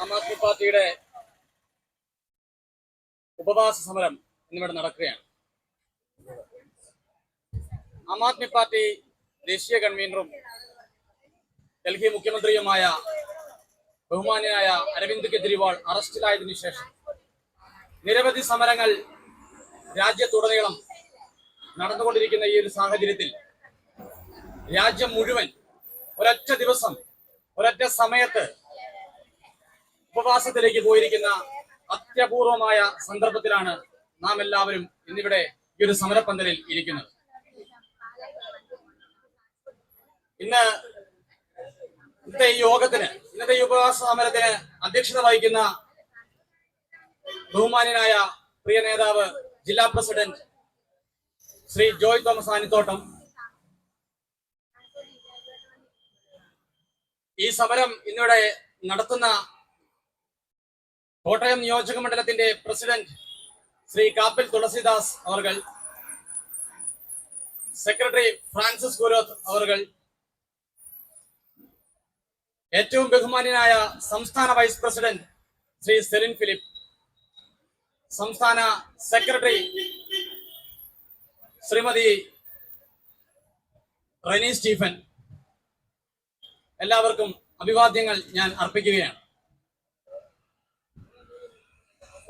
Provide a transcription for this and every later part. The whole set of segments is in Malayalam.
ആം ആദ്മി പാർട്ടിയുടെ ഉപവാസ സമരം ഇന്നിവിടെ നടക്കുകയാണ്. ആം ആദ്മി പാർട്ടി ദേശീയ കൺവീനറും ഡൽഹി മുഖ്യമന്ത്രിയുമായ ബഹുമാന്യനായ അരവിന്ദ് കെജ്രിവാൾ അറസ്റ്റിലായതിനു ശേഷം നിരവധി സമരങ്ങൾ രാജ്യത്തുടനീളം നടന്നുകൊണ്ടിരിക്കുന്ന ഈ ഒരു സാഹചര്യത്തിൽ രാജ്യം മുഴുവൻ ഒരൊറ്റ ദിവസം ഒരൊറ്റ സമയത്ത് ഉപവാസത്തിലേക്ക് പോയിരിക്കുന്ന അത്യപൂർവമായ സന്ദർഭത്തിലാണ് നാം എല്ലാവരും ഇന്നിവിടെ ഈ ഒരു സമരപ്പന്തലിൽ ഇരിക്കുന്നത്. ഇന്നത്തെ ഈ യോഗത്തിന്, ഇന്നത്തെ ഈ ഉപവാസ സമരത്തിന് അധ്യക്ഷത വഹിക്കുന്ന ബഹുമാന്യനായ പ്രിയ നേതാവ് ജില്ലാ പ്രസിഡന്റ് ശ്രീ ജോയ് തോമസ് ആനിത്തോട്ടം, ഈ സമരം ഇന്നിവിടെ നടത്തുന്ന കോട്ടയം നിയോജക മണ്ഡലത്തിന്റെ പ്രസിഡന്റ് ശ്രീ കാപ്പിൽ തുളസിദാസ് അവർകൾ, സെക്രട്ടറി ഫ്രാൻസിസ് ഗുരോത്ത് അവർകൾ, ഏറ്റവും ബഹുമാന്യനായ സംസ്ഥാന വൈസ് പ്രസിഡന്റ് ശ്രീ സെലിൻ ഫിലിപ്പ്, സംസ്ഥാന സെക്രട്ടറി ശ്രീമതി റെനി സ്റ്റീഫൻ, എല്ലാവർക്കും അഭിവാദ്യങ്ങൾ ഞാൻ അർപ്പിക്കുകയാണ്.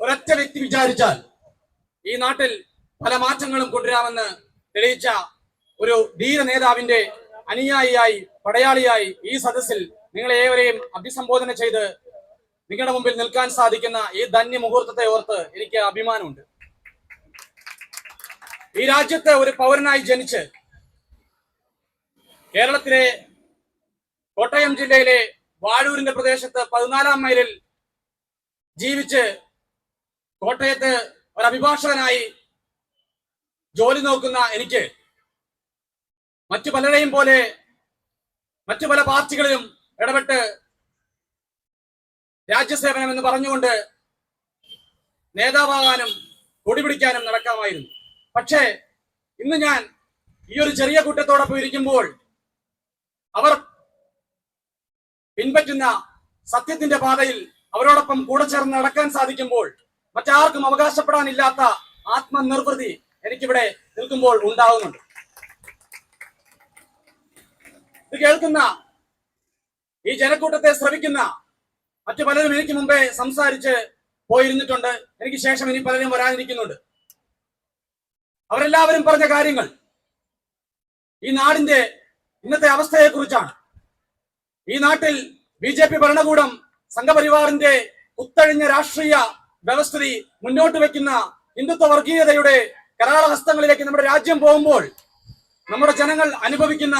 ഒരൊറ്റ വ്യക്തി വിചാരിച്ചാൽ ഈ നാട്ടിൽ പല മാറ്റങ്ങളും കൊണ്ടുവരാമെന്ന് തെളിയിച്ച ഒരു ധീര നേതാവിന്റെ അനുയായിയായി, പടയാളിയായി ഈ സദസ്സിൽ നിങ്ങളെ ഏവരെയും അഭിസംബോധന ചെയ്ത് നിങ്ങളുടെ മുമ്പിൽ നിൽക്കാൻ സാധിക്കുന്ന ഈ ധന്യ മുഹൂർത്തത്തെ ഓർത്ത് എനിക്ക് അഭിമാനമുണ്ട്. ഈ രാജ്യത്ത് ഒരു പൗരനായി ജനിച്ച് കേരളത്തിലെ കോട്ടയം ജില്ലയിലെ വാഴൂരിന്റെ പ്രദേശത്ത് 14-ാം മൈലിൽ ജീവിച്ച് കോട്ടയത്ത് ഒരു അഭിഭാഷകനായി ജോലി നോക്കുന്ന എനിക്ക് മറ്റു പലരെയും പോലെ മറ്റു പല പാർട്ടികളിലും ഇടപെട്ട് രാജ്യസേവനം എന്ന് പറഞ്ഞുകൊണ്ട് നേതാവാകാനും കൊടിപിടിക്കാനും നടക്കാമായിരുന്നു. പക്ഷേ ഇന്ന് ഞാൻ ഈ ഒരു ചെറിയ കൂട്ടത്തോടൊപ്പം ഇരിക്കുമ്പോൾ അവർ പിൻപറ്റുന്ന സത്യത്തിന്റെ പാതയിൽ അവരോടൊപ്പം കൂടെ ചേർന്ന് നടക്കാൻ സാധിക്കുമ്പോൾ മറ്റാർക്കും അവകാശപ്പെടാനില്ലാത്ത ആത്മനിർവൃതി എനിക്കിവിടെ നിൽക്കുമ്പോൾ ഉണ്ടാവുന്നുണ്ട്. ഇത് കേൾക്കുന്ന ഈ ജനക്കൂട്ടത്തെ ശ്രവിക്കുന്ന മറ്റു പലരും എനിക്ക് മുമ്പേ സംസാരിച്ച് പോയിരുന്നിട്ടുണ്ട്. എനിക്ക് ശേഷം ഇനി പലരും വരാനിരിക്കുന്നുണ്ട്. അവരെല്ലാവരും പറഞ്ഞ കാര്യങ്ങൾ ഈ നാടിന്റെ ഇന്നത്തെ അവസ്ഥയെക്കുറിച്ചാണ്. ഈ നാട്ടിൽ BJP ഭരണകൂടം സംഘപരിവാറിന്റെ കുത്തഴിഞ്ഞ രാഷ്ട്രീയ വ്യവസ്ഥിതി മുന്നോട്ട് വെക്കുന്ന ഹിന്ദുത്വ വർഗീയതയുടെ കരാളഹസ്തങ്ങളിലേക്ക് നമ്മുടെ രാജ്യം പോകുമ്പോൾ നമ്മുടെ ജനങ്ങൾ അനുഭവിക്കുന്ന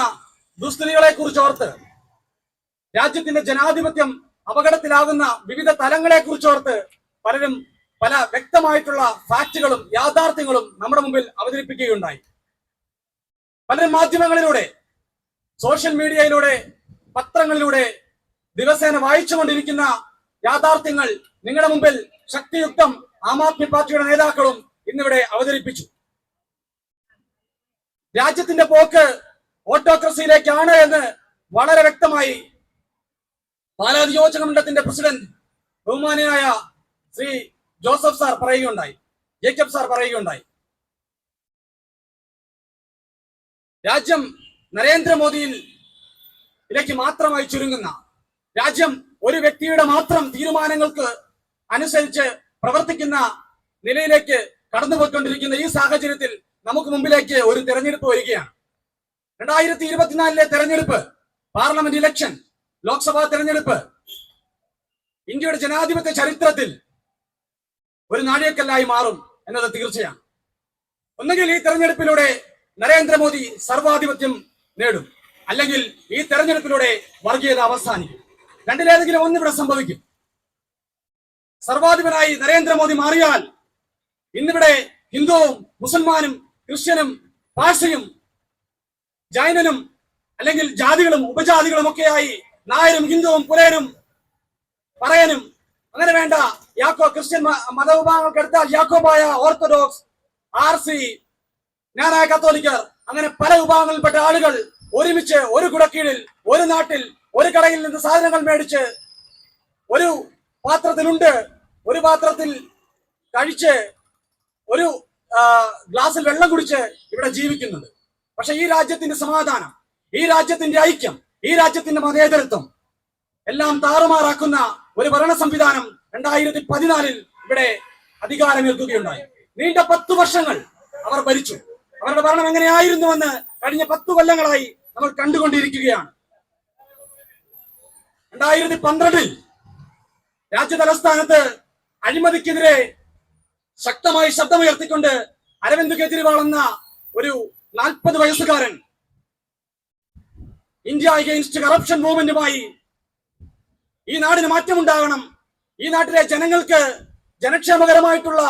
ദുസ്ഥിതികളെ കുറിച്ചോർത്ത്, രാജ്യത്തിന്റെ ജനാധിപത്യം അപകടത്തിലാകുന്ന വിവിധ തലങ്ങളെ കുറിച്ചോർത്ത് പലരും പല വ്യക്തമായിട്ടുള്ള ഫാക്റ്റുകളും യാഥാർത്ഥ്യങ്ങളും നമ്മുടെ മുമ്പിൽ അവതരിപ്പിക്കുകയുണ്ടായി. പലരും മാധ്യമങ്ങളിലൂടെ, സോഷ്യൽ മീഡിയയിലൂടെ, പത്രങ്ങളിലൂടെ ദിവസേന വായിച്ചുകൊണ്ടിരിക്കുന്ന യാഥാർത്ഥ്യങ്ങൾ നിങ്ങളുടെ മുമ്പിൽ ശക്തിയുക്തം ആം ആദ്മി പാർട്ടിയുടെ നേതാക്കളും ഇന്നിവിടെ അവതരിപ്പിച്ചു. രാജ്യത്തിന്റെ പോക്ക് ഓട്ടോക്രസിയിലേക്കാണ് എന്ന് വളരെ വ്യക്തമായി പാലാ നിയോജക മണ്ഡലത്തിന്റെ പ്രസിഡന്റ് ബഹുമാന്യനായ ശ്രീ ജേക്കബ് സാർ പറയുകയുണ്ടായി. രാജ്യം നരേന്ദ്രമോദിയിലേക്ക് മാത്രമായി ചുരുങ്ങുന്ന, രാജ്യം ഒരു വ്യക്തിയുടെ മാത്രം തീരുമാനങ്ങൾക്ക് അനുസരിച്ച് പ്രവർത്തിക്കുന്ന നിലയിലേക്ക് കടന്നുപോയിക്കൊണ്ടിരിക്കുന്ന ഈ സാഹചര്യത്തിൽ നമുക്ക് മുമ്പിലേക്ക് ഒരു തെരഞ്ഞെടുപ്പ് വരികയാണ്. 2024 തെരഞ്ഞെടുപ്പ്, പാർലമെന്റ് ഇലക്ഷൻ, ലോക്സഭാ തെരഞ്ഞെടുപ്പ് ഇന്ത്യയുടെ ജനാധിപത്യ ചരിത്രത്തിൽ ഒരു നാഴികക്കല്ലായി മാറും എന്നത് തീർച്ചയാണ്. ഒന്നുകിൽ ഈ തെരഞ്ഞെടുപ്പിലൂടെ നരേന്ദ്രമോദി സർവാധിപത്യം നേടും, അല്ലെങ്കിൽ ഈ തെരഞ്ഞെടുപ്പിലൂടെ വർഗീയത അവസാനിക്കും. രണ്ടിലേതെങ്കിലും ഒന്നിവിടെ സംഭവിക്കും. സർവാധിപനായി നരേന്ദ്രമോദി മാറിയാൽ ഇന്നിവിടെ ഹിന്ദുവും മുസൽമാനും ക്രിസ്ത്യനും പാഴ്സിയും ജൈനനും അല്ലെങ്കിൽ ജാതികളും ഉപജാതികളും ഒക്കെയായി നായരും ഹിന്ദുവും പുലയനും പറയനും അങ്ങനെ വേണ്ട ക്രിസ്ത്യൻ മതവിഭാഗങ്ങൾക്ക് എടുത്താൽ യാക്കോബായ, ഓർത്തഡോക്സ്, RC, ജ്ഞാനായ കത്തോലിക്കർ, അങ്ങനെ പല വിഭാഗങ്ങളിൽപ്പെട്ട ആളുകൾ ഒരുമിച്ച് ഒരു കുടക്കീഴിൽ ഒരു നാട്ടിൽ ഒരു കടയിൽ നിന്ന് സാധനങ്ങൾ മേടിച്ച് ഒരു പാത്രത്തിലുണ്ട്, ഒരു പാത്രത്തിൽ കഴിച്ച് ഒരു ഗ്ലാസ്സിൽ വെള്ളം കുടിച്ച് ഇവിടെ ജീവിക്കുന്നുണ്ട്. പക്ഷെ ഈ രാജ്യത്തിന്റെ സമാധാനം, ഈ രാജ്യത്തിന്റെ ഐക്യം, ഈ രാജ്യത്തിന്റെ മതേതരത്വം എല്ലാം താറുമാറാക്കുന്ന ഒരു ഭരണ സംവിധാനം 2014 ഇവിടെ അധികാരമേൽക്കുകയുണ്ടായി. നീണ്ട 10 വർഷങ്ങൾ അവർ ഭരിച്ചു. അവരുടെ ഭരണം എങ്ങനെയായിരുന്നുവെന്ന് കഴിഞ്ഞ 10 കൊല്ലങ്ങളായി നമ്മൾ കണ്ടുകൊണ്ടിരിക്കുകയാണ്. 2012 രാജ്യ തലസ്ഥാനത്ത് അഴിമതിക്കെതിരെ ശക്തമായി ശബ്ദമുയർത്തിക്കൊണ്ട് അരവിന്ദ് കെജ്രിവാൾ എന്ന ഒരു 40 വയസ്സുകാരൻ ഇന്ത്യ അഗെയിൻസ്റ്റ് കറപ്ഷൻ മൂവ്മെന്റുമായി ഈ നാടിന് മാറ്റമുണ്ടാകണം, ഈ നാട്ടിലെ ജനങ്ങൾക്ക് ജനക്ഷേമകരമായിട്ടുള്ള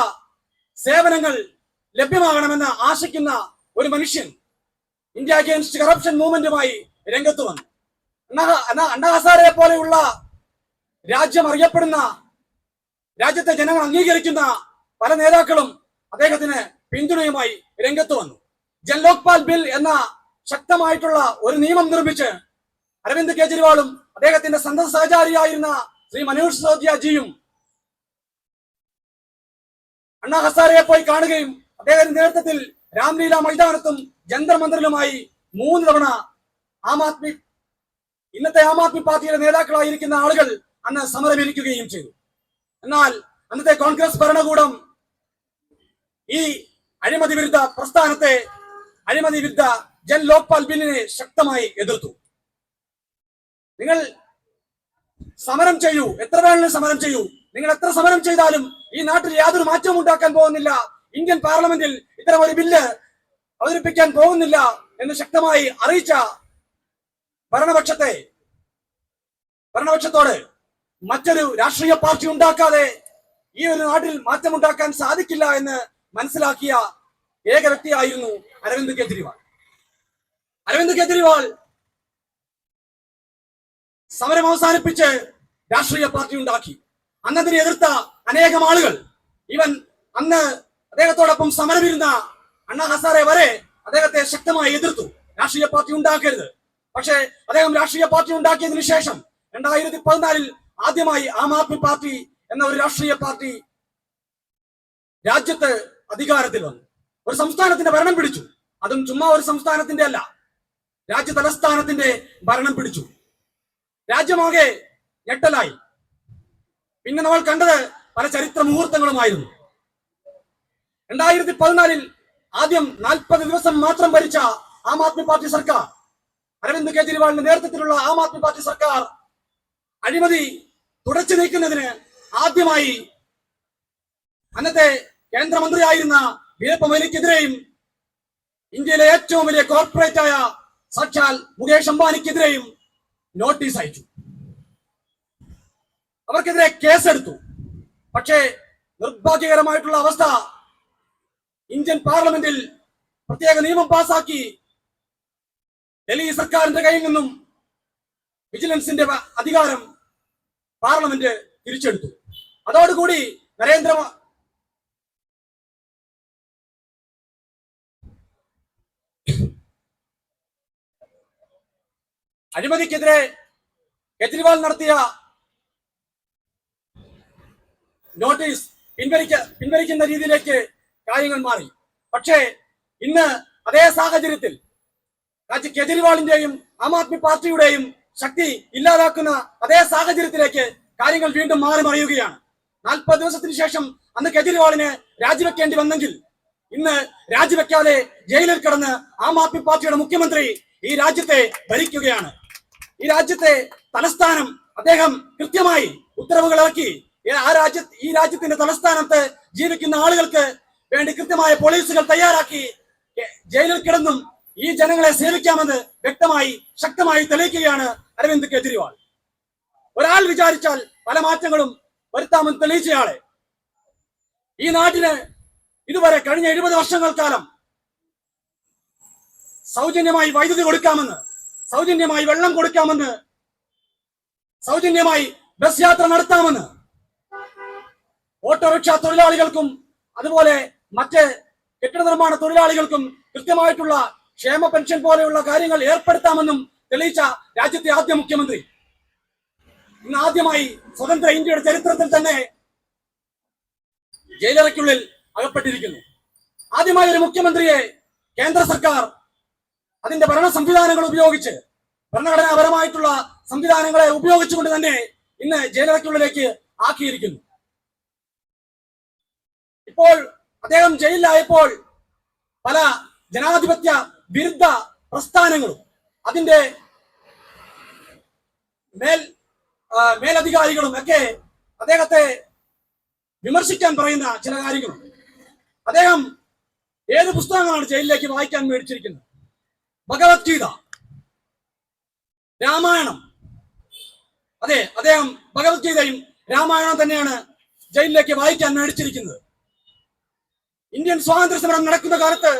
സേവനങ്ങൾ ലഭ്യമാകണമെന്ന് ആശിക്കുന്ന ഒരു മനുഷ്യൻ ഇന്ത്യ അഗെയിൻസ്റ്റ് കറപ്ഷൻ മൂവ്മെന്റുമായി രംഗത്ത് വന്നു. അണ്ണാ ഹസാരെ പോലെയുള്ള രാജ്യം അറിയപ്പെടുന്ന, രാജ്യത്തെ ജനങ്ങൾ അംഗീകരിക്കുന്ന പല നേതാക്കളും അദ്ദേഹത്തിന് പിന്തുണയുമായി രംഗത്ത് വന്നു. ജൻ ലോക്പാൽ ബിൽ എന്ന ശക്തമായിട്ടുള്ള ഒരു നിയമം നിർമ്മിച്ച് അരവിന്ദ് കെജ്രിവാളും അദ്ദേഹത്തിന്റെ സന്തത സഹചാരിയായിരുന്ന ശ്രീ മനോജ് സിസോദിയജിയും അണ്ണാ ഹസാരയെ പോയി കാണുകയും അദ്ദേഹത്തിന്റെ നേതൃത്വത്തിൽ രാംലീല മൈതാനത്തും ജന്തർ മന്ദിറിലുമായി 3 തവണ ഇന്നത്തെ ആം ആദ്മി പാർട്ടിയുടെ നേതാക്കളായിരിക്കുന്ന ആളുകൾ അന്ന് സമരമിരിക്കുകയും ചെയ്തു. എന്നാൽ അന്നത്തെ കോൺഗ്രസ് ഭരണകൂടം ഈ അഴിമതി വിരുദ്ധ പ്രസ്ഥാനത്തെ, അഴിമതി വിരുദ്ധ ജൻ ലോക്പാൽ ബില്ലിനെ ശക്തമായി എതിർത്തു. നിങ്ങൾ സമരം ചെയ്യൂ, എത്ര വേണമെങ്കിലും സമരം ചെയ്യൂ, നിങ്ങൾ എത്ര സമരം ചെയ്താലും ഈ നാട്ടിൽ യാതൊരു മാറ്റവും ഉണ്ടാക്കാൻ പോകുന്നില്ല, ഇന്ത്യൻ പാർലമെന്റിൽ ഇത്തരം ഒരു ബില്ല് അവതരിപ്പിക്കാൻ പോകുന്നില്ല എന്ന് ശക്തമായി അറിയിച്ച ഭരണപക്ഷത്തോട് മറ്റൊരു രാഷ്ട്രീയ പാർട്ടി ഉണ്ടാക്കാതെ ഈ ഒരു നാട്ടിൽ മാറ്റമുണ്ടാക്കാൻ സാധിക്കില്ല എന്ന് മനസ്സിലാക്കിയ ഏക വ്യക്തിയായിരുന്നു അരവിന്ദ് കെജ്രിവാൾ. അരവിന്ദ് കെജ്രിവാൾ സമരം അവസാനിപ്പിച്ച് രാഷ്ട്രീയ പാർട്ടി ഉണ്ടാക്കി. അന്നതിനെ എതിർത്ത അനേകം ആളുകൾ, ഇവൻ അന്ന് അദ്ദേഹത്തോടൊപ്പം സമരമിരുന്ന അണ്ണാ ഹസാരെ വരെ അദ്ദേഹത്തെ ശക്തമായി എതിർത്തു. രാഷ്ട്രീയ പാർട്ടി ഉണ്ടാക്കരുത്. പക്ഷേ അദ്ദേഹം രാഷ്ട്രീയ പാർട്ടി ഉണ്ടാക്കിയതിനു ശേഷം 2014 ആദ്യമായി ആം ആദ്മി പാർട്ടി എന്ന ഒരു രാഷ്ട്രീയ പാർട്ടി രാജ്യത്ത് അധികാരത്തിൽ വന്നു. ഒരു സംസ്ഥാനത്തിന്റെ ഭരണം പിടിച്ചു. അതും ചുമ്മാ ഒരു സംസ്ഥാനത്തിന്റെ അല്ല, രാജ്യ തലസ്ഥാനത്തിന്റെ ഭരണം പിടിച്ചു. രാജ്യമാകെ ഞെട്ടലായി. പിന്നെ നമ്മൾ കണ്ടത് പല ചരിത്ര മുഹൂർത്തങ്ങളുമായിരുന്നു. 2014 ആദ്യം 40 ദിവസം മാത്രം ഭരിച്ച ആം ആദ്മി പാർട്ടി സർക്കാർ, അരവിന്ദ് കെജ്രിവാളിന്റെ നേതൃത്വത്തിലുള്ള ആം ആദ്മി പാർട്ടി സർക്കാർ അഴിമതി തുടച്ചു നീക്കുന്നതിന് ആദ്യമായി അന്നത്തെ കേന്ദ്രമന്ത്രിയായിരുന്ന വീരപ്പ മൊയ്ലിക്കെതിരെയും ഇന്ത്യയിലെ ഏറ്റവും വലിയ കോർപ്പറേറ്റ് ആയ സാക്ഷാൽ മുകേഷ് അംബാനിക്കെതിരെയും നോട്ടീസ് അയച്ചു. അവർക്കെതിരെ കേസെടുത്തു. പക്ഷേ നിർഭാഗ്യകരമായിട്ടുള്ള അവസ്ഥ, ഇന്ത്യൻ പാർലമെന്റിൽ പ്രത്യേക നിയമം പാസാക്കി ഡൽഹി സർക്കാരിന്റെ കയ്യിൽ നിന്നും വിജിലൻസിന്റെ അധികാരം പാർലമെന്റ് തിരിച്ചെടുത്തു. അതോടുകൂടി അഴിമതിക്കെതിരെ കെജ്രിവാൾ നടത്തിയ നോട്ടീസ് പിൻവലിക്കുന്ന രീതിയിലേക്ക് കാര്യങ്ങൾ മാറി. പക്ഷേ ഇന്ന് അതേ സാഹചര്യത്തിൽ കെജ്രിവാളിന്റെയും ആം ആദ്മി പാർട്ടിയുടെയും ശക്തി ഇല്ലാതാക്കുന്ന അതേ സാഹചര്യത്തിലേക്ക് കാര്യങ്ങൾ വീണ്ടും മാറി മറിയുകയാണ്. 40 ദിവസത്തിന് ശേഷം അന്ന് കെജ്രിവാളിന് രാജിവെക്കേണ്ടി വന്നെങ്കിൽ ഇന്ന് രാജിവെക്കാതെ ജയിലിൽ കിടന്ന് ആം ആദ്മി പാർട്ടിയുടെ മുഖ്യമന്ത്രി ഈ രാജ്യത്തെ ഭരിക്കുകയാണ്. ഈ രാജ്യത്തെ തലസ്ഥാനം അദ്ദേഹം കൃത്യമായി ഉത്തരവുകൾ ഇറക്കി. ഈ രാജ്യത്തിന്റെ തലസ്ഥാനത്ത് ജീവിക്കുന്ന ആളുകൾക്ക് വേണ്ടി കൃത്യമായ പോളിസികൾ തയ്യാറാക്കി ജയിലിൽ കിടന്നും ഈ ജനങ്ങളെ സേവിക്കാമെന്ന് വ്യക്തമായി ശക്തമായി തെളിയിക്കുകയാണ് അരവിന്ദ് കെജ്രിവാൾ. ഒരാൾ വിചാരിച്ചാൽ പല മാറ്റങ്ങളും വരുത്താമെന്ന് തെളിയിച്ചയാളെ ഈ നാട്ടിന് ഇതുവരെ കഴിഞ്ഞ 70 വർഷങ്ങൾക്കാലം സൗജന്യമായി വൈദ്യുതി കൊടുക്കാമെന്ന്, സൗജന്യമായി വെള്ളം കൊടുക്കാമെന്ന്, സൗജന്യമായി ബസ് യാത്ര നടത്താമെന്ന്, ഓട്ടോറിക്ഷ തൊഴിലാളികൾക്കും അതുപോലെ മറ്റ് കെട്ടിട നിർമ്മാണ തൊഴിലാളികൾക്കും കൃത്യമായിട്ടുള്ള ക്ഷേമ പെൻഷൻ പോലെയുള്ള കാര്യങ്ങൾ ഏർപ്പെടുത്താമെന്നും തെളിയിച്ച രാജ്യത്തെ ആദ്യ മുഖ്യമന്ത്രി. ഇന്ന് ആദ്യമായി സ്വതന്ത്ര ഇന്ത്യയുടെ ചരിത്രത്തിൽ തന്നെ ജയിലറയ്ക്കുള്ളിൽ അകപ്പെട്ടിരിക്കുന്നു. ആദ്യമായി ഒരു മുഖ്യമന്ത്രിയെ കേന്ദ്ര സർക്കാർ അതിന്റെ ഭരണ സംവിധാനങ്ങൾ ഉപയോഗിച്ച്, ഭരണഘടനാപരമായിട്ടുള്ള സംവിധാനങ്ങളെ ഉപയോഗിച്ചുകൊണ്ട് തന്നെ ഇന്ന് ജയിലറയ്ക്കുള്ളിലേക്ക് ആക്കിയിരിക്കുന്നു. ഇപ്പോൾ അദ്ദേഹം ജയിലിലായപ്പോൾ പല ജനാധിപത്യ വിരുദ്ധ പ്രസ്ഥാനങ്ങളും അതിന്റെ മേലധികാരികളും ഒക്കെ അദ്ദേഹത്തെ വിമർശിക്കാൻ പറയുന്ന ചില കാര്യങ്ങളുണ്ട്. അദ്ദേഹം ഏത് പുസ്തകങ്ങളാണ് ജയിലിലേക്ക് വായിക്കാൻ മേടിച്ചിരിക്കുന്നത്? ഭഗവത്ഗീത, രാമായണം. അതെ, അദ്ദേഹം ഭഗവത്ഗീതയും രാമായണം തന്നെയാണ് ജയിലിലേക്ക് വായിക്കാൻ മേടിച്ചിരിക്കുന്നത്. ഇന്ത്യൻ സ്വാതന്ത്ര്യ സമരം നടക്കുന്ന കാലത്ത്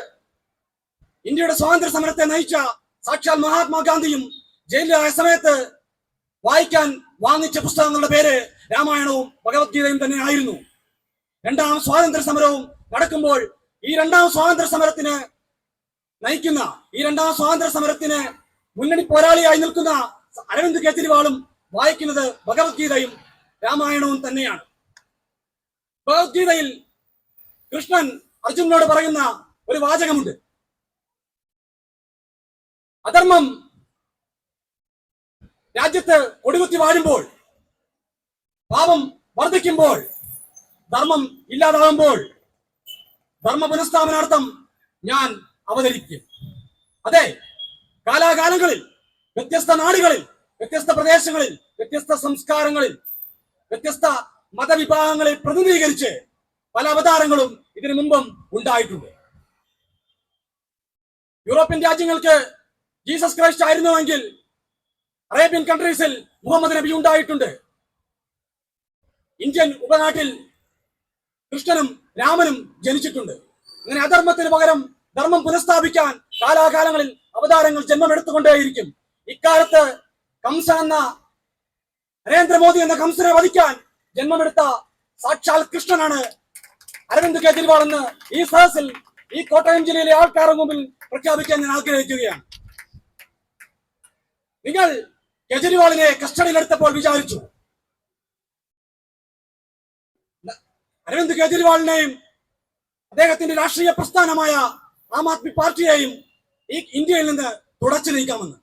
ഇന്ത്യയുടെ സ്വാതന്ത്ര്യ സമരത്തെ നയിച്ച സാക്ഷാൽ മഹാത്മാഗാന്ധിയും ജയിലിലായ സമയത്ത് വായിക്കാൻ വാങ്ങിച്ച പുസ്തകങ്ങളുടെ പേര് രാമായണവും ഭഗവത്ഗീതയും തന്നെ ആയിരുന്നു. രണ്ടാം സ്വാതന്ത്ര്യ സമരവും നടക്കുമ്പോൾ ഈ രണ്ടാം സ്വാതന്ത്ര്യ സമരത്തിന് നയിക്കുന്ന, ഈ രണ്ടാം സ്വാതന്ത്ര്യ സമരത്തിന് മുന്നണി പോരാളിയായി നിൽക്കുന്ന അരവിന്ദ് കെജ്രിവാളും വായിക്കുന്നത് ഭഗവത്ഗീതയും രാമായണവും തന്നെയാണ്. ഭഗവത്ഗീതയിൽ കൃഷ്ണൻ അർജുനനോട് പറയുന്ന ഒരു വാചകമുണ്ട്: അധർമ്മം രാജ്യത്ത് കൊടികുത്തി വാഴുമ്പോൾ, പാപം വർദ്ധിക്കുമ്പോൾ, ധർമ്മം ഇല്ലാതാകുമ്പോൾ ധർമ്മ പുനഃസ്ഥാപനാർത്ഥം ഞാൻ അവതരിക്കും. അതെ, കാലാകാലങ്ങളിൽ വ്യത്യസ്ത നാടുകളിൽ, വ്യത്യസ്ത പ്രദേശങ്ങളിൽ, വ്യത്യസ്ത സംസ്കാരങ്ങളിൽ, വ്യത്യസ്ത മതവിഭാഗങ്ങളെ പ്രതിനിധീകരിച്ച് പല അവതാരങ്ങളും ഇതിനു മുമ്പും ഉണ്ടായിട്ടുണ്ട്. യൂറോപ്യൻ രാജ്യങ്ങൾക്ക് ജീസസ് ക്രൈസ്റ്റ് ആയിരുന്നുവെങ്കിൽ അറേബ്യൻ കൺട്രീസിൽ മുഹമ്മദ് നബി ഉണ്ടായിട്ടുണ്ട്. ഇന്ത്യൻ ഉപനാട്ടിൽ കൃഷ്ണനും രാമനും ജനിച്ചിട്ടുണ്ട്. അങ്ങനെ അധർമ്മത്തിന് പകരം ധർമ്മം പുനഃസ്ഥാപിക്കാൻ കാലാകാലങ്ങളിൽ അവതാരങ്ങൾ ജന്മമെടുത്തുകൊണ്ടേയിരിക്കും. ഇക്കാലത്ത് കംസ എന്ന നരേന്ദ്രമോദി എന്ന കംസനെ വധിക്കാൻ ജന്മമെടുത്ത സാക്ഷാൽ കൃഷ്ണനാണ് അരവിന്ദ് കെജ്രിവാൾ എന്ന് ഈ സദസ്സിൽ, ഈ കോട്ടയം ജില്ലയിലെ ആൾക്കാരുടെ മുമ്പിൽ പ്രഖ്യാപിക്കാൻ ഞാൻ ആഗ്രഹിക്കുകയാണ്. നിങ്ങൾ കെജ്രിവാളിനെ കസ്റ്റഡിയിലെടുത്തപ്പോൾ വിചാരിച്ചു അരവിന്ദ് കെജ്രിവാളിനെയും അദ്ദേഹത്തിന്റെ രാഷ്ട്രീയ പ്രസ്ഥാനമായ ആം ആദ്മി പാർട്ടിയെയും ഈ ഇന്ത്യയിൽ നിന്ന് തുടച്ചു നീക്കാമെന്ന്.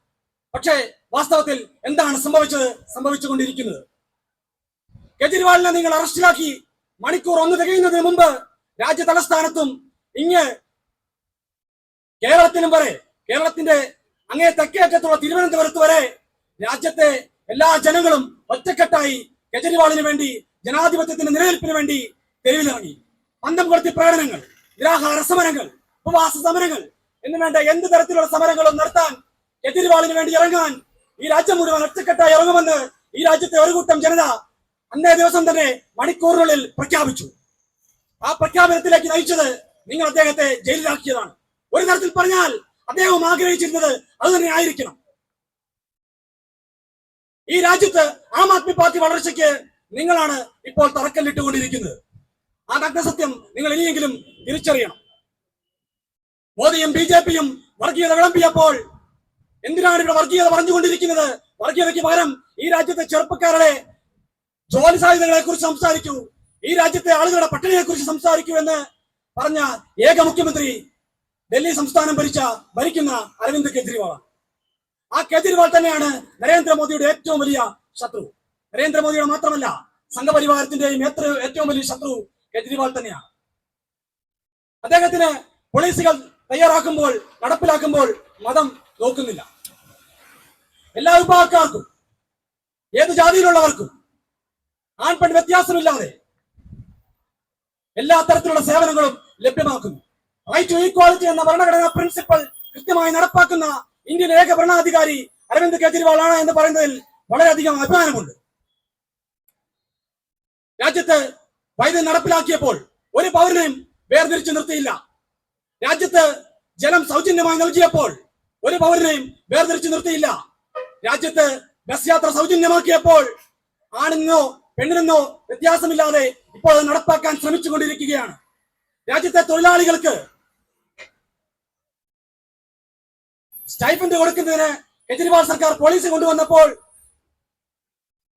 പക്ഷേ വാസ്തവത്തിൽ എന്താണ് സംഭവിച്ചുകൊണ്ടിരിക്കുന്നത്? കെജ്രിവാളിനെ നിങ്ങൾ അറസ്റ്റിലാക്കി മണിക്കൂർ 1 തികയുന്നതിന് മുമ്പ് രാജ്യ തലസ്ഥാനത്തും ഇങ്ങ് കേരളത്തിലും വരെ, കേരളത്തിന്റെ അങ്ങേ തെക്കേറ്റത്തുള്ള തിരുവനന്തപുരത്ത് വരെ രാജ്യത്തെ എല്ലാ ജനങ്ങളും ഒറ്റക്കെട്ടായി കെജ്രിവാളിന് വേണ്ടി, ജനാധിപത്യത്തിന്റെ നിലനിൽപ്പിന് വേണ്ടി തെരുവിലിറങ്ങി. പന്തം കൊളുത്തി പ്രകടനങ്ങൾ, നിരാഹാര സമരങ്ങൾ, ഉപവാസ സമരങ്ങൾ എന്ന് വേണ്ട എന്ത് തരത്തിലുള്ള സമരങ്ങളും നടത്താൻ, കെജ്രിവാളിന് വേണ്ടി ഇറങ്ങാൻ ഈ രാജ്യം മുഴുവൻ ഒറ്റക്കെട്ടായി ഇറങ്ങുമെന്ന് ഈ രാജ്യത്തെ ഒരു കൂട്ടം ജനത അന്നേ ദിവസം തന്നെ മണിക്കൂറിനുള്ളിൽ പ്രഖ്യാപിച്ചു. ആ പ്രഖ്യാപനത്തിലേക്ക് നയിച്ചത് നിങ്ങൾ അദ്ദേഹത്തെ ജയിലിലാക്കിയതാണ്. ഒരു തരത്തിൽ പറഞ്ഞാൽ അദ്ദേഹം ആഗ്രഹിച്ചിരുന്നത് അത് തന്നെ ആയിരിക്കണം. ഈ രാജ്യത്ത് ആം ആദ്മി പാർട്ടി വളർച്ചയ്ക്ക് നിങ്ങളാണ് ഇപ്പോൾ തറക്കല്ലിട്ടുകൊണ്ടിരിക്കുന്നത്. ആ നഗ്നസത്യം നിങ്ങൾ ഇനിയെങ്കിലും തിരിച്ചറിയണം. മോദിയും BJP-യും വർഗീയത വിളമ്പിയപ്പോൾ എന്തിനാണ് ഇവിടെ വർഗീയത പറഞ്ഞുകൊണ്ടിരിക്കുന്നത്? വർഗീയതയ്ക്ക് പകരം ഈ രാജ്യത്തെ ചെറുപ്പക്കാരുടെ ജോലി സാധ്യതകളെ കുറിച്ച് സംസാരിക്കൂ, ഈ രാജ്യത്തെ ആളുകളുടെ പട്ടിണിയെ കുറിച്ച് സംസാരിക്കൂ എന്ന് പറഞ്ഞ ഏക മുഖ്യമന്ത്രി ഡൽഹി സംസ്ഥാനം ഭരിക്കുന്ന അരവിന്ദ് കെജ്രിവാളാണ്. ആ കെജ്രിവാൾ തന്നെയാണ് നരേന്ദ്രമോദിയുടെ ഏറ്റവും വലിയ ശത്രു. നരേന്ദ്രമോദിയുടെ മാത്രമല്ല, സംഘപരിവാരത്തിന്റെയും ഏറ്റവും വലിയ ശത്രു കെജ്രിവാൾ തന്നെയാണ്. അദ്ദേഹത്തിന് പോളിസികൾ തയ്യാറാക്കുമ്പോൾ, നടപ്പിലാക്കുമ്പോൾ മതം നോക്കുന്നില്ല. എല്ലാ വിഭാഗക്കാർക്കും, ഏത് ജാതിയിലുള്ളവർക്കും ആൺപെൺ വ്യത്യാസമില്ലാതെ എല്ലാ തരത്തിലുള്ള സേവനങ്ങളും ലഭ്യമാക്കുന്നു. റൈറ്റ് ടു ഈക്വാലിറ്റി എന്ന ഭരണഘടനാ പ്രിൻസിപ്പൽ കൃത്യമായി നടപ്പാക്കുന്ന ഇന്ത്യൻ ഏക ഭരണാധികാരി അരവിന്ദ് കെജ്രിവാൾ ആണ് എന്ന് പറയുന്നതിൽ വളരെയധികം അഭിമാനമുണ്ട്. രാജ്യത്ത് വൈദ്യുതി നടപ്പിലാക്കിയപ്പോൾ ഒരു പൗരനെയും വേർതിരിച്ചു നിർത്തിയില്ല. രാജ്യത്ത് ജലം സൗജന്യമായി നൽകിയപ്പോൾ ഒരു പൗരനെയും വേർതിരിച്ചു നിർത്തിയില്ല. രാജ്യത്ത് ബസ് യാത്ര സൗജന്യമാക്കിയപ്പോൾ ആണിനോ പെണ്ണിനെന്നോ വ്യത്യാസമില്ലാതെ ഇപ്പോൾ അത് നടപ്പാക്കാൻ ശ്രമിച്ചുകൊണ്ടിരിക്കുകയാണ്. രാജ്യത്തെ തൊഴിലാളികൾക്ക് സ്റ്റൈഫൻഡ് കൊടുക്കുന്നതിന് കെജ്രിവാൾ സർക്കാർ പോളിസി കൊണ്ടുവന്നപ്പോൾ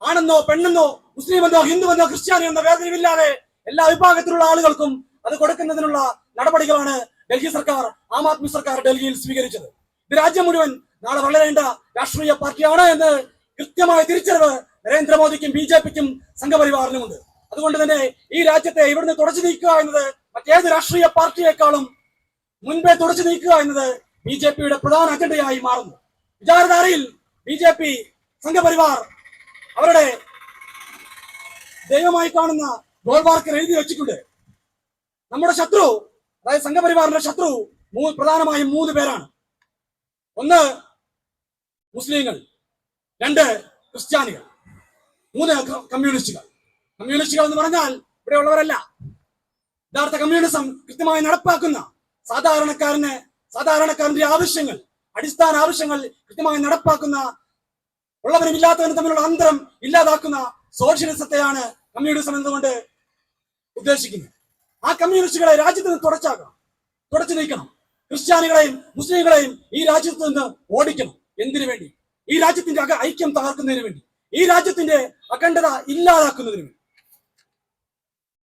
ആണെന്നോ പെണ്ണെന്നോ മുസ്ലിമെന്നോ ഹിന്ദുവെന്നോ ക്രിസ്ത്യാനിയെന്നോ വേദനയില്ലാതെ എല്ലാ വിഭാഗത്തിലുള്ള ആളുകൾക്കും അത് കൊടുക്കുന്നതിനുള്ള നടപടികളാണ് ഡൽഹി സർക്കാർ, ആം ആദ്മി സർക്കാർ ഡൽഹിയിൽ സ്വീകരിച്ചത്. ഇത് രാജ്യം മുഴുവൻ നാളെ വളരേണ്ട രാഷ്ട്രീയ പാർട്ടിയാണ് എന്ന് കൃത്യമായ തിരിച്ചറിവ് നരേന്ദ്രമോദിക്കും BJP-ക്കും സംഘപരിവാറിനുമുണ്ട്. അതുകൊണ്ട് തന്നെ ഈ രാജ്യത്തെ ഇവിടുന്ന് തുടച്ചു നീക്കുക എന്നത് മറ്റേത് രാഷ്ട്രീയ പാർട്ടിയേക്കാളും മുൻപേ തുടച്ചു നീക്കുക എന്നത് BJP-യുടെ പ്രധാന അജണ്ടയായി മാറുന്നു. വിചാരധാരയിൽ BJP സംഘപരിവാർ അവരുടെ ദൈവമായി കാണുന്ന ഗോൾവാർക്കർ എഴുതി വെച്ചിട്ടുണ്ട്. നമ്മുടെ ശത്രു, അതായത് സംഘപരിവാറിന്റെ ശത്രു പ്രധാനമായും 3 പേരാണ്. 1 മുസ്ലിങ്ങൾ, 2 ക്രിസ്ത്യാനികൾ, 3 കമ്മ്യൂണിസ്റ്റുകൾ. കമ്മ്യൂണിസ്റ്റുകൾ എന്ന് പറഞ്ഞാൽ ഇവിടെയുള്ളവരല്ല. യഥാർത്ഥ കമ്മ്യൂണിസം കൃത്യമായി നടപ്പാക്കുന്ന സാധാരണക്കാരന്റെ ആവശ്യങ്ങൾ, അടിസ്ഥാന ആവശ്യങ്ങൾ കൃത്യമായി നടപ്പാക്കുന്ന, ഉള്ളവരും ഇല്ലാത്തവരും തമ്മിലുള്ള അന്തരം ഇല്ലാതാക്കുന്ന സോഷ്യലിസത്തെയാണ് കമ്മ്യൂണിസം എന്നുകൊണ്ട് ഉദ്ദേശിക്കുന്നത്. ആ കമ്മ്യൂണിസ്റ്റുകളെ രാജ്യത്ത് നിന്ന് തുടച്ചു നീക്കണം. ക്രിസ്ത്യാനികളെയും മുസ്ലിങ്ങളെയും ഈ രാജ്യത്ത് നിന്ന് ഓടിക്കണം. എന്തിനു വേണ്ടി? ഈ രാജ്യത്തിന്റെ ഐക്യം തകർക്കുന്നതിന് വേണ്ടി, ഈ രാജ്യത്തിന്റെ അഖണ്ഡത ഇല്ലാതാക്കുന്നതിന് വേണ്ടി.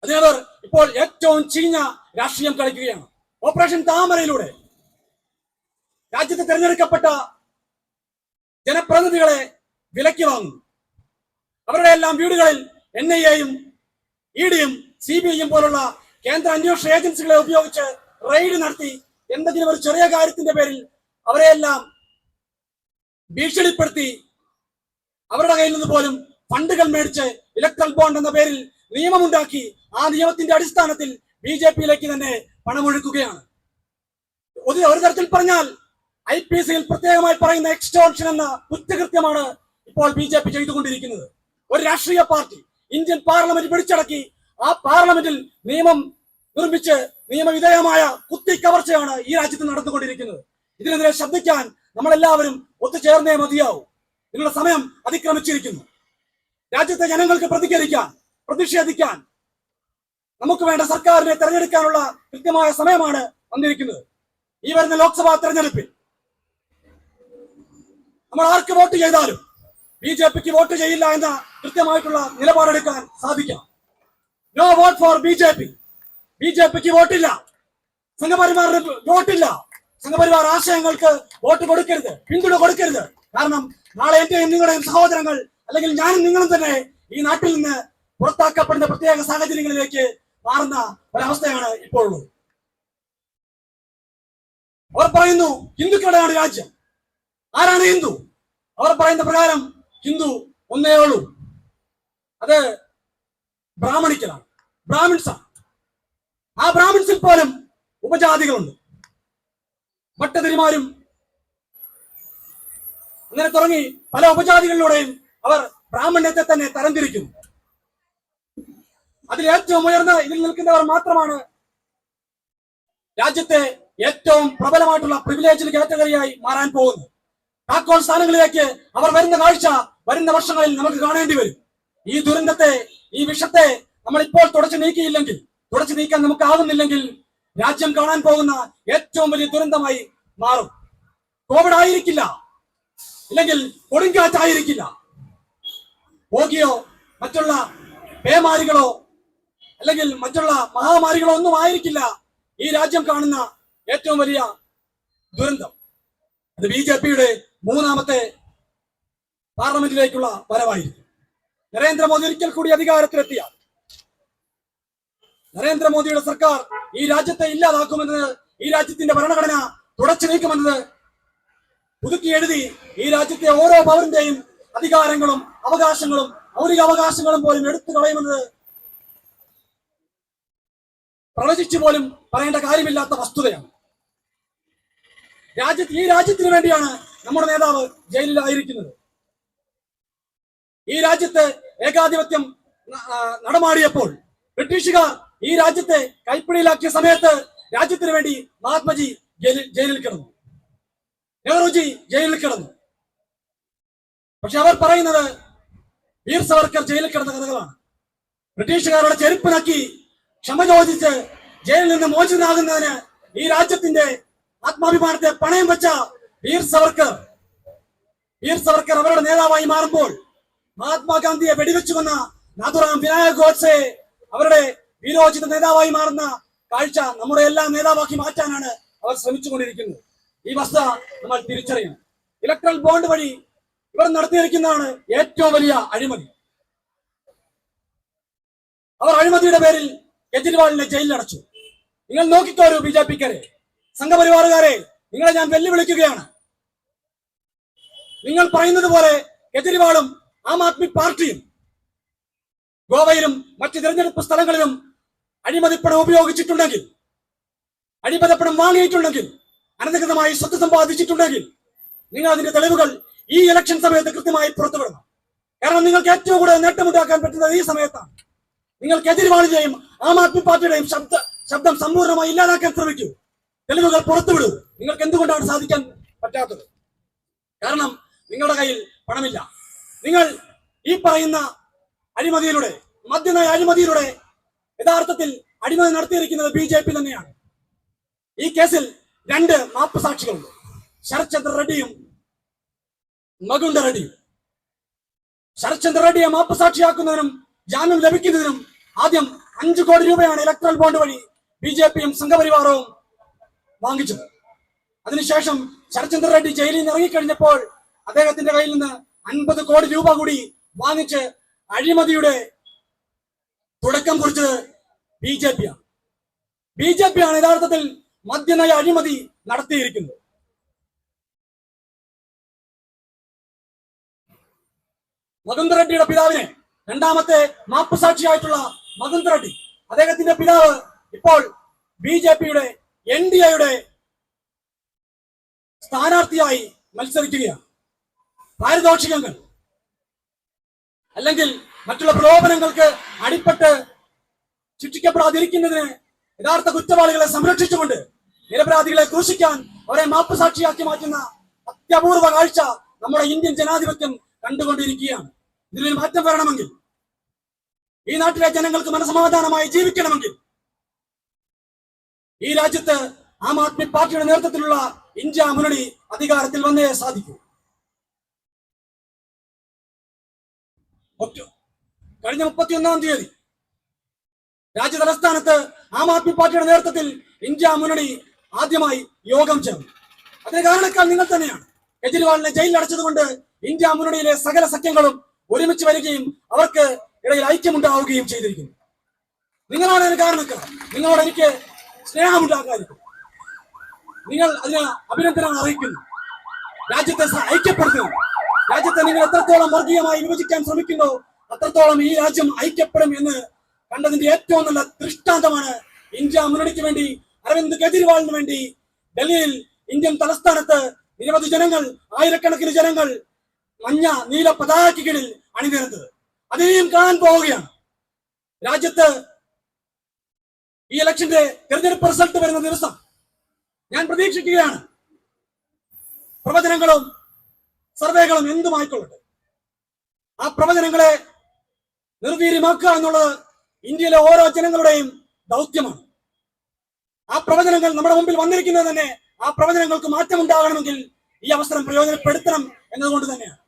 അതിനവർ ഇപ്പോൾ ഏറ്റവും ചീഞ്ഞ രാഷ്ട്രീയം കളിക്കുകയാണ്. ഓപ്പറേഷൻ താമരയിലൂടെ രാജ്യത്ത് തെരഞ്ഞെടുക്കപ്പെട്ട ജനപ്രതിനിധികളെ വിലയ്ക്ക് വാങ്ങുന്നു. അവരുടെ എല്ലാം വീടുകളിൽ NIA-യും ED-യും CBI-യും പോലുള്ള കേന്ദ്ര അന്വേഷണ ഏജൻസികളെ ഉപയോഗിച്ച് റെയ്ഡ് നടത്തി എന്തെങ്കിലും ഒരു ചെറിയ കാര്യത്തിന്റെ പേരിൽ അവരെയെല്ലാം ഭീഷണിപ്പെടുത്തി അവരുടെ കയ്യിൽ നിന്ന് പോലും ഫണ്ടുകൾ മേടിച്ച് ഇലക്ട്രൽ ബോണ്ട് എന്ന പേരിൽ നിയമമുണ്ടാക്കി ആ നിയമത്തിന്റെ അടിസ്ഥാനത്തിൽ BJP-യിലേക്ക് തന്നെ പണമൊഴുക്കുകയാണ്. ഒരു തരത്തിൽ പറഞ്ഞാൽ IPC-യിൽ പ്രത്യേകമായി പറയുന്ന എക്സ്റ്റോർഷൻ എന്ന കുറ്റകൃത്യമാണ് ഇപ്പോൾ BJP ചെയ്തുകൊണ്ടിരിക്കുന്നത്. ഒരു രാഷ്ട്രീയ പാർട്ടി ഇന്ത്യൻ പാർലമെന്റ് പിടിച്ചടക്കി ആ പാർലമെന്റിൽ നിയമം നിർമ്മിച്ച് നിയമവിധേയമായ കുത്തിക്കവർച്ചയാണ് ഈ രാജ്യത്ത് നടന്നുകൊണ്ടിരിക്കുന്നത്. ഇതിനെതിരെ ശബ്ദിക്കാൻ നമ്മളെല്ലാവരും ഒത്തുചേർന്നേ മതിയാവും. ഇതിനുള്ള സമയം അതിക്രമിച്ചിരിക്കുന്നു. രാജ്യത്തെ ജനങ്ങൾക്ക് പ്രതിഷേധിക്കാൻ നമുക്ക് വേണ്ട സർക്കാരിനെ തെരഞ്ഞെടുക്കാനുള്ള കൃത്യമായ സമയമാണ് വന്നിരിക്കുന്നത്. ഈ വരുന്ന ലോക്സഭാ തെരഞ്ഞെടുപ്പിൽ നമ്മൾ ആർക്ക് വോട്ട് ചെയ്താലും BJP-ക്ക് വോട്ട് ചെയ്യില്ല എന്ന കൃത്യമായിട്ടുള്ള നിലപാടെടുക്കാൻ സാധിക്കണം. നോ വോട്ട് ഫോർ BJP-ക്ക് വോട്ടില്ല, സംഘപരിവാറിന് വോട്ടില്ല. സംഘപരിവാർ ആശയങ്ങൾക്ക് വോട്ട് കൊടുക്കരുത്, പിന്തുണ കൊടുക്കരുത്. കാരണം നാളെ എന്റെയും നിങ്ങളുടെയും സഹോദരങ്ങൾ, അല്ലെങ്കിൽ ഞാനും നിങ്ങളും തന്നെ ഈ നാട്ടിൽ നിന്ന് പുറത്താക്കപ്പെടുന്ന പ്രത്യേക സാഹചര്യങ്ങളിലേക്ക് മാറുന്ന ഒരവസ്ഥയാണ് ഇപ്പോഴുള്ളത്. അവർ പറയുന്നു ഹിന്ദുക്കളുടെയാണ് രാജ്യം. ആരാണ് ഹിന്ദു? അവർ പറയുന്ന പ്രകാരം ഹിന്ദു ഒന്നേ ഉള്ളൂ, അത് ബ്രാഹ്മണിക്കലാണ്, ബ്രാഹ്മിൺസാണ്. ആ ബ്രാഹ്മിൺസിൽ പോലും ഉപജാതികളുണ്ട്, ഭട്ടതിരിമാരും അങ്ങനെ തുടങ്ങി പല ഉപജാതികളിലൂടെയും അവർ ബ്രാഹ്മണ്യത്തെ തന്നെ തരംതിരിക്കുന്നു. അതിൽ ഏറ്റവും ഉയർന്ന ഇതിൽ നിൽക്കുന്നവർ മാത്രമാണ് രാജ്യത്തെ ഏറ്റവും പ്രബലമായിട്ടുള്ള പ്രിവിലേജ് കാറ്റഗറിയായി മാറാൻ പോകുന്നത്. താക്കോൽ സ്ഥാനങ്ങളിലേക്ക് അവർ വരുന്ന കാഴ്ച വരുന്ന വർഷങ്ങളിൽ നമുക്ക് കാണേണ്ടി വരും. ഈ ദുരന്തത്തെ, ഈ വിഷത്തെ നമ്മൾ ഇപ്പോൾ തുടച്ചു നീക്കാൻ നമുക്ക് ആകുന്നില്ലെങ്കിൽ രാജ്യം കാണാൻ പോകുന്ന ഏറ്റവും വലിയ ദുരന്തമായി മാറും. കോവിഡ് ആയിരിക്കില്ല, ഇല്ലെങ്കിൽ കൊടുങ്കാറ്റായിരിക്കില്ല, ഓഗിയോ മറ്റുള്ള പേമാരികളോ അല്ലെങ്കിൽ മറ്റുള്ള മഹാമാരികളോ ഒന്നും ആയിരിക്കില്ല ഈ രാജ്യം കാണുന്ന ഏറ്റവും വലിയ ദുരന്തം. അത് BJP-യുടെ 3ാമത്തെ പാർലമെന്റിലേക്കുള്ള വരവായിരിക്കും. നരേന്ദ്രമോദി ഒരിക്കൽ കൂടി അധികാരത്തിലെത്തിയാൽ നരേന്ദ്രമോദിയുടെ സർക്കാർ ഈ രാജ്യത്തെ ഇല്ലാതാക്കുമെന്നത്, ഈ രാജ്യത്തിന്റെ ഭരണഘടന തുടച്ചു നീക്കുമെന്നത് പുതുക്കി എഴുതി ഈ രാജ്യത്തെ ഓരോ പൗരന്റെയും അധികാരങ്ങളും അവകാശങ്ങളും മൗലിക അവകാശങ്ങളും പോലും എടുത്തു കളയുമെന്നത് പ്രവചിച്ചു പോലും പറയേണ്ട കാര്യമില്ലാത്ത വസ്തുതയാണ്. ഈ രാജ്യത്തിന് വേണ്ടിയാണ് നമ്മുടെ നേതാവ് ജയിലിലായിരിക്കുന്നത്. ഈ രാജ്യത്ത് ഏകാധിപത്യം നടമാടിയപ്പോൾ ബ്രിട്ടീഷുകാർ ഈ രാജ്യത്തെ കൈപ്പിടിയിലാക്കിയ സമയത്ത് രാജ്യത്തിന് വേണ്ടി മഹാത്മജി ജയിലിൽ കിടന്നു, നെഹ്റുജി ജയിലിൽ കിടന്നു. പക്ഷെ അവർ പറയുന്നത് വീർ സവർക്കർ ജയിലിൽ കിടന്ന കഥകളാണ്. ബ്രിട്ടീഷുകാരുടെ ചെരുപ്പ് നക്കി ക്ഷമ ചോദിച്ച് ജയിലിൽ നിന്ന് മോചിതനാകുന്നതിന് ഈ രാജ്യത്തിന്റെ ആത്മാഭിമാനത്തെ പണയം വെച്ച വീർ സവർക്കർ അവരുടെ നേതാവായി മാറുമ്പോൾ മഹാത്മാഗാന്ധിയെ വെടിവെച്ചുവന്ന നാഥുറാം വിനായക് ഗോഡ്സെ അവരുടെ വീരോചിത നേതാവായി മാറുന്ന കാഴ്ച നമ്മുടെ എല്ലാം നേതാവാക്കി മാറ്റാനാണ് അവർ ശ്രമിച്ചുകൊണ്ടിരിക്കുന്നത്. ഈ വസ്തുത നമ്മൾ തിരിച്ചറിയണം. ഇലക്ട്രൽ ബോണ്ട് വഴി ഇവർ നടത്തിയിരിക്കുന്നതാണ് ഏറ്റവും വലിയ അഴിമതി. അവർ അഴിമതിയുടെ പേരിൽ കെജ്രിവാളിനെ ജയിലിലടച്ചു. നിങ്ങൾ നോക്കിക്കോരൂ ബിജെപിക്കാരെ, സംഘപരിവാറുകാരെ, നിങ്ങളെ ഞാൻ വെല്ലുവിളിക്കുകയാണ്. നിങ്ങൾ പറയുന്നത് പോലെ കെജ്രിവാളും ആം ആദ്മി പാർട്ടിയും ഗോവയിലും മറ്റ് തിരഞ്ഞെടുപ്പ് സ്ഥലങ്ങളിലും അഴിമതിപ്പണം ഉപയോഗിച്ചിട്ടുണ്ടെങ്കിൽ, അഴിമതിപ്പണം വാങ്ങിയിട്ടുണ്ടെങ്കിൽ, അനധികൃതമായി സ്വത്ത് സമ്പാദിച്ചിട്ടുണ്ടെങ്കിൽ നിങ്ങൾ അതിന്റെ തെളിവുകൾ ഈ ഇലക്ഷൻ സമയത്ത് കൃത്യമായി പുറത്തുവിടണം. കാരണം നിങ്ങൾക്ക് ഏറ്റവും കൂടുതൽ നേട്ടമുണ്ടാക്കാൻ പറ്റുന്നത് ഈ സമയത്താണ്. നിങ്ങൾ കെജ്രിവാളിന്റെയും ആം ആദ്മി പാർട്ടിയുടെയും ശബ്ദം സമ്പൂർണ്ണമായി ഇല്ലാതാക്കാൻ ശ്രമിക്കൂ. തെളിവുകൾ പുറത്തുവിടൂ. നിങ്ങൾക്ക് എന്തുകൊണ്ടാണ് സാധിക്കാൻ പറ്റാത്തത്? കാരണം നിങ്ങളുടെ കയ്യിൽ പണമില്ല. നിങ്ങൾ ഈ പറയുന്ന അഴിമതിയിലൂടെ, മദ്യനയ അഴിമതിയിലൂടെ യഥാർത്ഥത്തിൽ അഴിമതി നടത്തിയിരിക്കുന്നത് ബിജെപി തന്നെയാണ്. ഈ കേസിൽ 2 മാപ്പ് സാക്ഷികളുണ്ട്, ശരത് ചന്ദ്ര റെഡ്ഡിയും മകുണ്ട റെഡ്ഡിയും. ശരത് ചന്ദ്ര റെഡ്ഡിയെ മാപ്പ് സാക്ഷിയാക്കുന്നതിനും ജാമ്യം ലഭിക്കുന്നതിനും ആദ്യം 5 കോടി രൂപയാണ് ഇലക്ട്രൽ ബോണ്ട് വഴി ബിജെപിയും സംഘപരിവാരവും വാങ്ങിച്ചത്. അതിനുശേഷം ശരത് ചന്ദ്ര റെഡ്ഡി ജയിലിൽ നിന്ന് ഇറങ്ങിക്കഴിഞ്ഞപ്പോൾ അദ്ദേഹത്തിന്റെ കയ്യിൽ നിന്ന് 50 കോടി രൂപ കൂടി വാങ്ങിച്ച് അഴിമതിയുടെ തുടക്കം കുറിച്ചത് ബിജെപിയാണ്. ബിജെപിയാണ് യഥാർത്ഥത്തിൽ മദ്യനയ അഴിമതി നടത്തിയിരിക്കുന്നത്. മകുന്ദ റെഡ്ഡിയുടെ പിതാവിനെ, രണ്ടാമത്തെ മാപ്പ് സാക്ഷിയായിട്ടുള്ള മകുന്ദ റെഡ്ഡി, അദ്ദേഹത്തിന്റെ പിതാവ് ഇപ്പോൾ ബിജെപിയുടെ NDAയുടെ സ്ഥാനാർത്ഥിയായി മത്സരിക്കുകയാണ്. പാരിതോഷികങ്ങൾ അല്ലെങ്കിൽ മറ്റുള്ള പ്രലോഭനങ്ങൾക്ക് അടിപ്പെട്ട് ശിക്ഷിക്കപ്പെടാതിരിക്കുന്നതിന് യഥാർത്ഥ കുറ്റവാളികളെ സംരക്ഷിച്ചുകൊണ്ട് നിരപരാധികളെ ക്രൂശിക്കാൻ അവരെ മാപ്പ് സാക്ഷിയാക്കി മാറ്റുന്ന അത്യപൂർവ കാഴ്ച നമ്മുടെ ഇന്ത്യൻ ജനാധിപത്യം കണ്ടുകൊണ്ടിരിക്കുകയാണ്. ഇതിനൊരു മാറ്റം വരണമെങ്കിൽ, ഈ നാട്ടിലെ ജനങ്ങൾക്ക് മനസമാധാനമായി ജീവിക്കണമെങ്കിൽ ഈ രാജ്യത്ത് ആം ആദ്മി പാർട്ടിയുടെ നേതൃത്വത്തിലുള്ള ഇന്ത്യ മുന്നണി അധികാരത്തിൽ വന്നേ സാധിക്കൂ. കഴിഞ്ഞ 31-ാം തീയതി രാജ്യ തലസ്ഥാനത്ത് ആം ആദ്മി പാർട്ടിയുടെ നേതൃത്വത്തിൽ ഇന്ത്യ മുന്നണി ആദ്യമായി യോഗം ചേർന്നു. അതിന് കാരണക്കാർ നിങ്ങൾ തന്നെയാണ്. കെജ്രിവാളിനെ ജയിലിൽ അടച്ചതുകൊണ്ട് ഇന്ത്യ മുന്നണിയിലെ സകല സഖ്യങ്ങളും ഒരുമിച്ച് വരികയും അവർക്ക് ഇടയിൽ ഐക്യമുണ്ടാവുകയും ചെയ്തിരിക്കുന്നു. നിങ്ങളാണ് അതിന് കാരണക്കാർ. നിങ്ങളോട് എനിക്ക് സ്നേഹമുണ്ടാക്കാതിരിക്കും. നിങ്ങൾ അതിന് അഭിനന്ദനം അറിയിക്കുന്നു. രാജ്യത്തെ ഐക്യപ്പെടുത്തുന്നു. രാജ്യത്തെ നിങ്ങൾ എത്രത്തോളം വർഗീയമായി വിഭജിക്കാൻ ശ്രമിക്കുന്നോ അത്രത്തോളം ഈ രാജ്യം ഐക്യപ്പെടും എന്ന് കണ്ടതിന്റെ ഏറ്റവും നല്ല ദൃഷ്ടാന്തമാണ് ഇന്ത്യ മുന്നണിക്ക് വേണ്ടി അരവിന്ദ് കെജ്രിവാളിന് വേണ്ടി ഡൽഹിയിൽ ഇന്ത്യൻ തലസ്ഥാനത്ത് നിരവധി ജനങ്ങൾ, ആയിരക്കണക്കിന് ജനങ്ങൾ മഞ്ഞ നീല പതാകയ്ക്ക് കീഴിൽ അണിനിരന്നത്. അതിനെയും കാണാൻ പോവുകയാണ്. രാജ്യത്ത് ഈ ഇലക്ഷന്റെ തെരഞ്ഞെടുപ്പ് റിസൾട്ട് വരുന്ന ദിവസം ഞാൻ പ്രതീക്ഷിക്കുകയാണ്. പ്രവചനങ്ങളും സർവേകളും എന്തുമായിക്കൊള്ളട്ടെ, ആ പ്രവചനങ്ങളെ നിർവീര്യമാക്കുക എന്നുള്ളത് ഇന്ത്യയിലെ ഓരോ ജനങ്ങളുടെയും ദൗത്യമാണ്. ആ പ്രവചനങ്ങൾ നമ്മുടെ മുമ്പിൽ വന്നിരിക്കുന്നത് തന്നെ ആ പ്രവചനങ്ങൾക്ക് മാറ്റമുണ്ടാകണമെങ്കിൽ ഈ അവസരം പ്രയോജനപ്പെടുത്തണം എന്നതുകൊണ്ട് തന്നെയാണ്.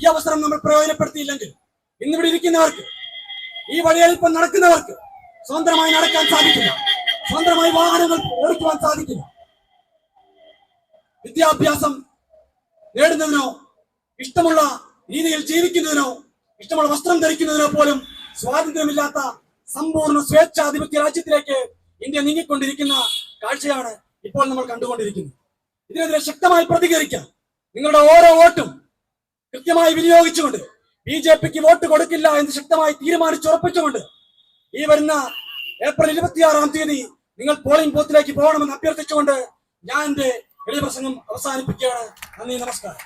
ഈ അവസരം നമ്മൾ പ്രയോജനപ്പെടുത്തിയില്ലെങ്കിൽ ഇന്നിവിടെ ഇരിക്കുന്നവർക്ക്, ഈ വഴിയൽപ്പം നടക്കുന്നവർക്ക് സ്വതന്ത്രമായി നടക്കാൻ സാധിക്കില്ല, സ്വതന്ത്രമായി വാഹനങ്ങൾ ഓടിക്കുവാൻ സാധിക്കില്ല. വിദ്യാഭ്യാസം നേടുന്നതിനോ ഇഷ്ടമുള്ള രീതിയിൽ ജീവിക്കുന്നതിനോ ഇഷ്ടമുള്ള വസ്ത്രം ധരിക്കുന്നതിനോ പോലും സ്വാതന്ത്ര്യമില്ലാത്ത സമ്പൂർണ്ണ സ്വേച്ഛാധിപത്യ രാജ്യത്തിലേക്ക് ഇന്ത്യ നീങ്ങിക്കൊണ്ടിരിക്കുന്ന കാഴ്ചയാണ് ഇപ്പോൾ നമ്മൾ കണ്ടുകൊണ്ടിരിക്കുന്നത്. ഇതിനെതിരെ ശക്തമായി പ്രതികരിക്കാൻ നിങ്ങളുടെ ഓരോ വോട്ടും കൃത്യമായി വിനിയോഗിച്ചുകൊണ്ട് ബിജെപിക്ക് വോട്ട് കൊടുക്കില്ല എന്ന് ശക്തമായി തീരുമാനിച്ചുറപ്പിച്ചുകൊണ്ട് ഈ വരുന്ന ഏപ്രിൽ 26-ാം തീയതി നിങ്ങൾ പോളിംഗ് ബൂത്തിലേക്ക് പോകണമെന്ന് അഭ്യർത്ഥിച്ചുകൊണ്ട് ഞാൻ എന്റെ എളിയ പ്രസംഗം അവസാനിപ്പിക്കുകയാണ്. നന്ദി, നമസ്കാരം.